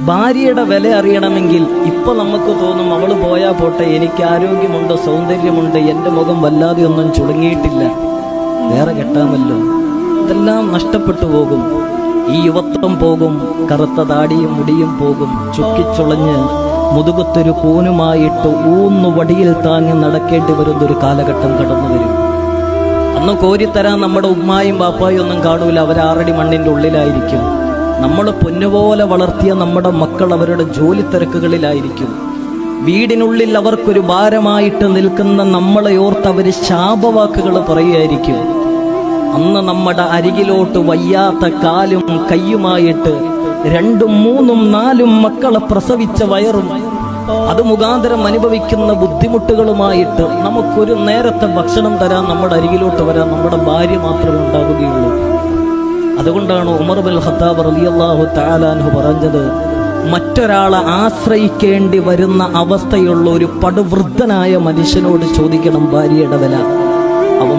ഭാര്യയുടെ വില അറിയണമെങ്കിൽ ഇപ്പൊ നമുക്ക് തോന്നും അവള് പോയാ പോട്ടെ, എനിക്ക് ആരോഗ്യമുണ്ട്, സൗന്ദര്യമുണ്ട്, എൻ്റെ മുഖം വല്ലാതെ ഒന്നും ചുളുങ്ങിയിട്ടില്ല, വേറെ കെട്ടാമല്ലോ. ഇതെല്ലാം നഷ്ടപ്പെട്ടു പോകും. ഈ യുവത്വം പോകും, കറുത്ത താടിയും മുടിയും പോകും, ചുക്കിച്ചുളഞ്ഞ് മുതുകത്തൊരു കൂനുമായിട്ട് ഊന്നു വടിയിൽ താങ്ങി നടക്കേണ്ടി വരുന്നൊരു കാലഘട്ടം കടന്നു വരും. അന്ന് കോരിത്തരാൻ നമ്മുടെ ഉമ്മായും ബാപ്പായും ഒന്നും കാണൂല, അവർ 6 അടി മണ്ണിൻ്റെ ഉള്ളിലായിരിക്കും. നമ്മൾ പൊന്നുപോലെ വളർത്തിയ നമ്മുടെ മക്കൾ അവരുടെ ജോലി തിരക്കുകളിലായിരിക്കും. വീടിനുള്ളിൽ അവർക്കൊരു ഭാരമായിട്ട് നിൽക്കുന്ന നമ്മളെ ഓർത്ത് അവർ ശാപവാക്കുകൾ പറയുമായിരിക്കും. അന്ന് നമ്മുടെ അരികിലോട്ട് വയ്യാത്ത കാലും കയ്യുമായിട്ട് 2, 3, 4 മക്കളെ പ്രസവിച്ച വയറും അത് മുഖാന്തരം അനുഭവിക്കുന്ന ബുദ്ധിമുട്ടുകളുമായിട്ട് നമുക്കൊരു നേരത്തെ ഭക്ഷണം തരാൻ നമ്മുടെ അരികിലോട്ട് വരാൻ നമ്മുടെ ഭാര്യ മാത്രമേ ഉണ്ടാവുകയുള്ളൂ. അതുകൊണ്ടാണ് ഉമർ ബിൻ ഖത്താബ് റളിയല്ലാഹു തആല അൻഹു പറഞ്ഞത്, മറ്റൊരാളെ ആശ്രയിക്കേണ്ടി വരുന്ന അവസ്ഥയുള്ള ഒരു പടുവൃദ്ധനായ മനുഷ്യനോട് ചോദിക്കണം ഭാര്യയുടെ വില. അവൻ